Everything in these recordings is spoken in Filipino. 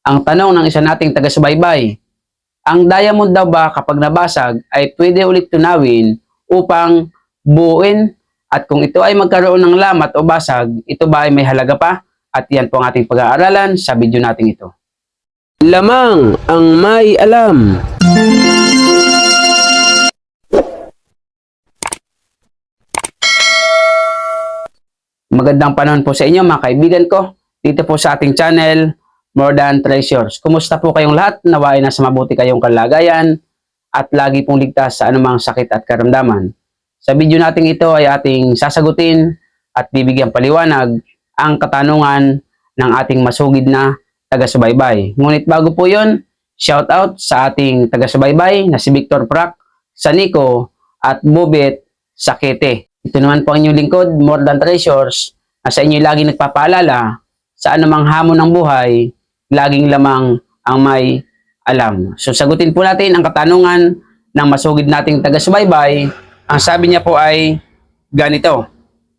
Ang tanong ng isa nating taga-subaybay, ang diamond daw ba kapag nabasag ay pwede ulit tunawin upang buuin? At kung ito ay magkaroon ng lamat o basag, ito ba ay may halaga pa? At yan po ang ating pag-aaralan sa video natin ito. Lamang ang may alam. Magandang panahon po sa inyo mga kaibigan ko. Dito po sa ating channel, More Than Treasures. Kumusta po kayong lahat? Naway na sa mabuti kayong kalagayan at lagi pong ligtas sa anumang sakit at karamdaman. Sa video natin ito ay ating sasagutin at bibigyan paliwanag ang katanungan ng ating masugid na taga-subaybay. Ngunit bago po yun, shout out sa ating taga-subaybay na si Victor Prak, Sanico at Bubit Sakete. Ito naman po ang inyong lingkod, More Than Treasures, na sa inyo lagi nagpapaalala sa anumang hamon ng buhay, laging lamang ang may alam. So sagutin po natin ang katanungan ng masugid nating taga-subaybay. Ang sabi niya po ay ganito.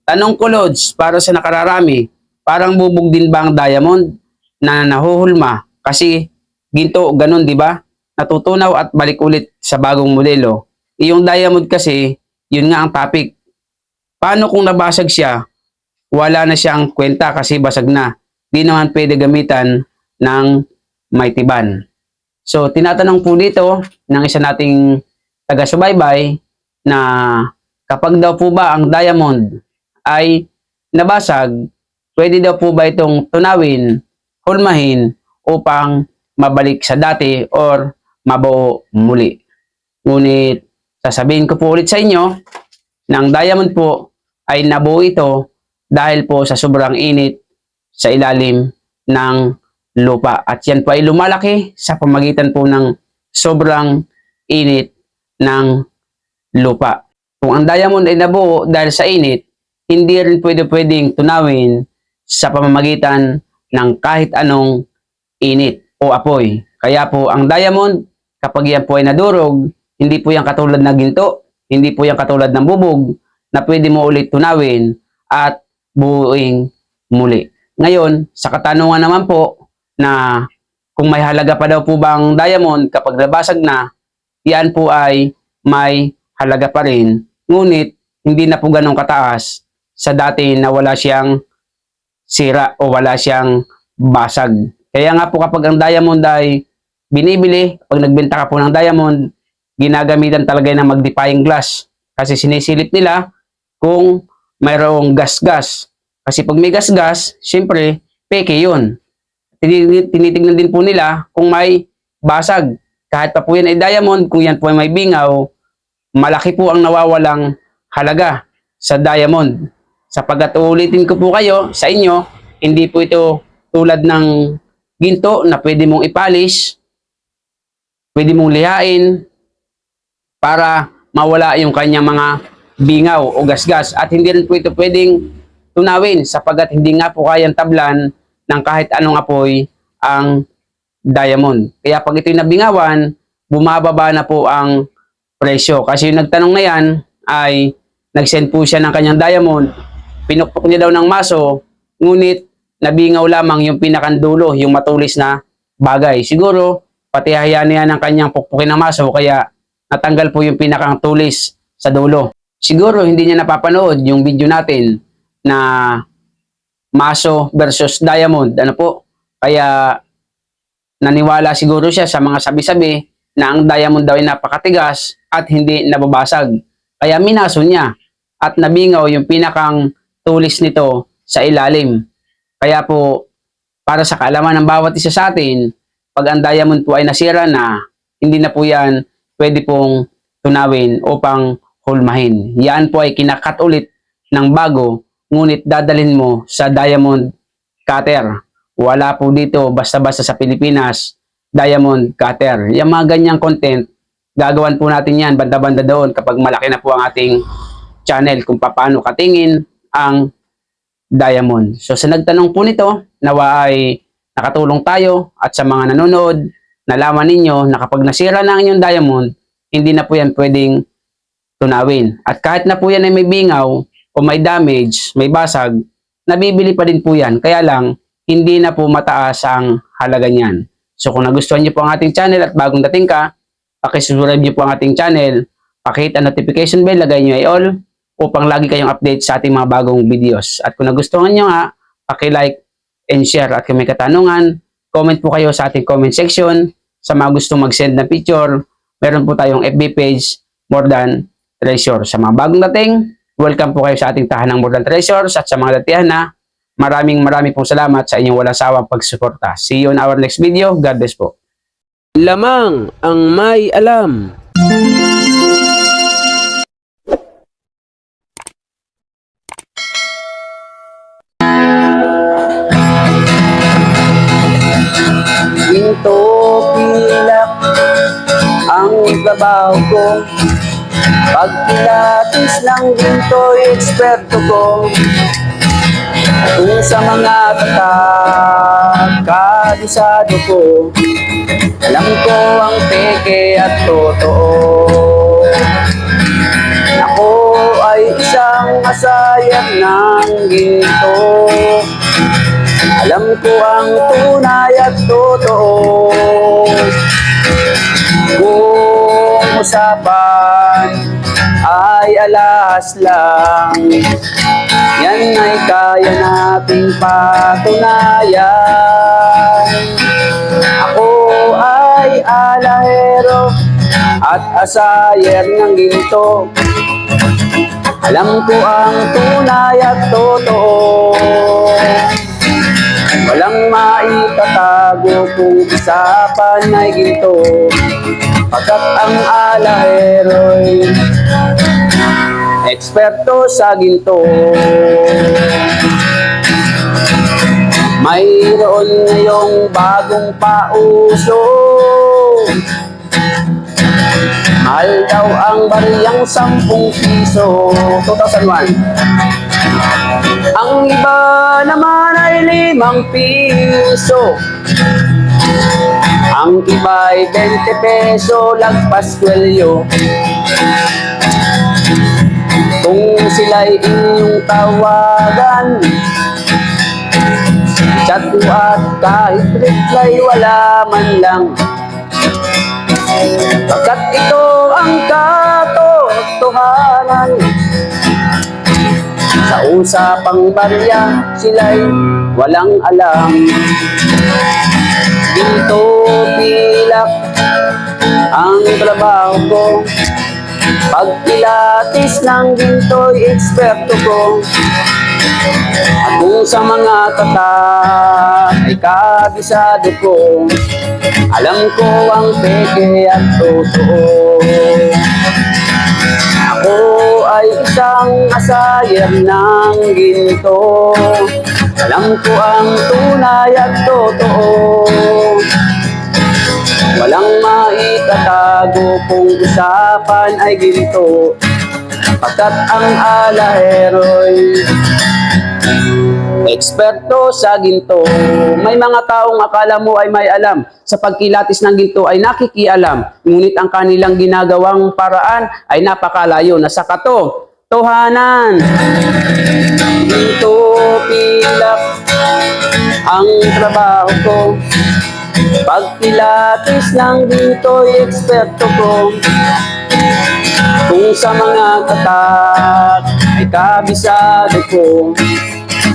Tanong ko, Lods, para sa nakararami, parang bubog din ba ang diamond na nahuhulma? Kasi ginto, ganun, di ba? Natutunaw at balik ulit sa bagong modelo. Yung diamond kasi, yun nga ang topic. Paano kung nabasag siya? Wala na siyang kwenta kasi basag na. Di naman pwede gamitan ng may tiban. So, tinatanong po dito ng isa nating taga-subaybay na kapag daw po ba ang diamond ay nabasag, pwede daw po ba itong tunawin, hulmahin upang mabalik sa dati or mabuo muli. Ngunit sasabihin ko po ulit sa inyo na ang diamond po ay nabuo ito dahil po sa sobrang init sa ilalim ng lupa. At yan po ay lumalaki sa pamagitan po ng sobrang init ng lupa. Kung ang diamond ay nabuo dahil sa init, hindi rin pwedeng tunawin sa pamamagitan ng kahit anong init o apoy. Kaya po ang diamond, kapag yan po ay nadurog, hindi po yan katulad ng ginto, hindi po yan katulad ng bubog na pwede mo ulit tunawin at buuing muli. Ngayon, sa katanungan naman po na kung may halaga pa daw po ba ang diamond kapag nabasag na, yan po ay may halaga pa rin. Ngunit, hindi na po ganun kataas sa dati na wala siyang sira o wala siyang basag. Kaya nga po kapag ang diamond ay binibili, pag nagbenta ka po ng diamond, ginagamitan talaga ng magnifying glass. Kasi sinisilip nila kung mayroong gas-gas. Kasi pag may gas-gas, syempre, peke yun. Tinitignan din po nila kung may basag. Kahit pa po yan ay diamond, kung yan po ay may bingaw, malaki po ang nawawalang halaga sa diamond. Sapagkat ulitin ko po kayo sa inyo, hindi po ito tulad ng ginto na pwede mong ipalis, pwede mong lihain para mawala yung kanyang mga bingaw o gasgas. At hindi rin po ito pwedeng tunawin sapagkat hindi nga po kayang tablan ng kahit anong apoy ang diamond. Kaya pag ito'y nabingawan, bumababa na po ang presyo. Kasi yung nagtanong na yan ay nag-send po siya ng kanyang diamond, pinukpok niya daw ng maso, ngunit nabingaw lamang yung pinakandulo, yung matulis na bagay. Siguro, pati hayaan niya ng kanyang pukpukin ng maso, kaya natanggal po yung pinakang tulis sa dulo. Siguro, hindi niya napapanood yung video natin na maso versus diamond. Ano po? Kaya naniwala siguro siya sa mga sabi-sabi na ang diamond daw ay napakatigas at hindi nababasag. Kaya minaso niya at nabingaw yung pinakang tulis nito sa ilalim. Kaya po, para sa kaalaman ng bawat isa sa atin, pag ang diamond po ay nasira na, hindi na po yan pwede pong tunawin upang hulmahin. Yan po ay kinakat ulit ng bago, ngunit dadalhin mo sa diamond cutter. Wala po dito basta-basta sa Pilipinas diamond cutter. Yung mga ganyang content, gagawan po natin yan banda-banda doon kapag malaki na po ang ating channel kung paano katingin ang diamond. So sa nagtanong po nito, nawa ay nakatulong tayo at sa mga nanonood, nalaman ninyo na kapag nasira na ang inyong diamond, hindi na po yan pwedeng tunawin. At kahit na po yan ay may bingaw o may damage, may basag, nabibili pa din po yan. Kaya lang, hindi na po mataas ang halaga niyan. So kung nagustuhan niyo po ang ating channel at bagong dating ka, pakisubscribe niyo po ang ating channel, pakihit ang notification bell, lagay niyo ay all upang lagi kayong update sa ating mga bagong videos. At kung nagustuhan niyo nga, paki-like and share. At kung may katanungan, comment po kayo sa ating comment section. Sa mga gustong mag-send na picture, meron po tayong FB page, More Than Treasure. Sa mga bagong dating, welcome po kayo sa ating tahanang More Than Treasures. At sa mga datihan na, maraming pong salamat sa inyong walang sawang pagsuporta. See you in our next video. God bless po. Lamang ang may alam. Ginto pilak ang trabaho ko. Pag pilates ng ginto'y eksperto ko. Kung sa mga kabisado ko, alam ko ang peke at totoo. Ako ay isang masayang ng ginto. Alam ko ang tunay at totoo. Kung usapan ay alas lang, yan ay kaya nating patunayan. Ako ay alahero at asayer ng ginto. Alam ko ang tunay at totoo. Walang maitatago kung usapan ay ginto, pagkat ang alahero'y eksperto sa ginto. Mayroon ngayong bagong pauso, mahal daw ang bariyang 10 piso. 2001. Ang iba naman ay 5 piso. Ang iba ay 20 peso, lagpas kwelyo. Kung sila'y inyong tawagan, chat mo at kahit reply wala man lang. Pagkat ito ang katotohanan. Sa usapang barya, sila'y walang alam. Ginto pilak ang trabaho ko. Pag pilates ng ginto'y eksperto ko. At kung sa mga ay kabisado ko, alam ko ang peke at totoo. Ako ay isang asayer ng ginto. Alam ko ang tunay at totoo. Walang maitatago kung usapan ay ginto, pagkat ang alahero'y eksperto sa ginto. May mga taong akala mo ay may alam sa pagkilatis ng ginto ay nakikialam, ngunit ang kanilang ginagawang paraan ay napakalayo na sa katotohanan. Ginto pilak ang trabaho ko. Pag pilates ng ginto'y eksperto ko. Kung sa mga ay kabisado ko,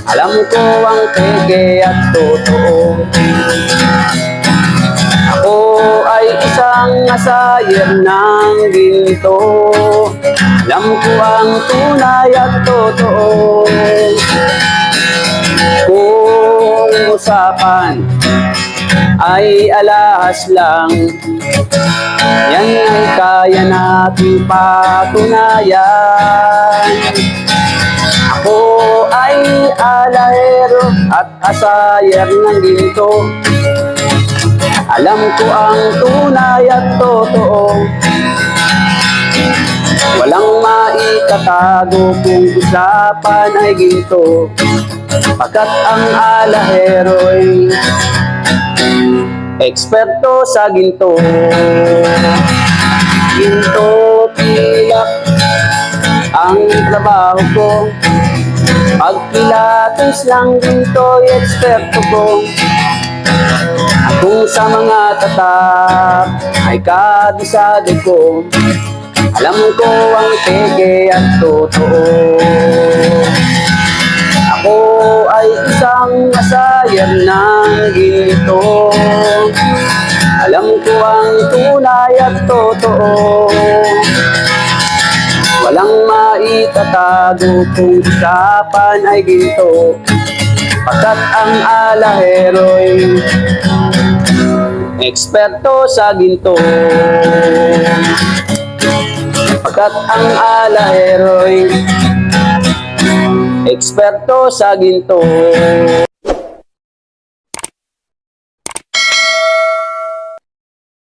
alam ko ang peke at totoo. Ako ay isang asayer ng ginto. Alam ko ang tunay at totoo. Kung usapan ay alahas lang, yan ay kaya nating patunayan. Ako ay alahero at asayer ng ginto. Alam ko ang tunay at totoo. Walang maitatago kung usapan ay ginto, pagkat ang alahero'y eksperto sa ginto. Ginto pilak ang trabaho ko. Pag pilates lang ginto'y eksperto ko. Kung sa mga tatak ay kabisado ko, alam ko ang peke at totoo. Ako ay isang masayang ng ginto, alam ko ang tunay at totoo. Walang maitatago kung usapan ay ginto, pagkat ang alahero'y eksperto sa ginto. Pagkat ang alahero'y eksperto sa ginto.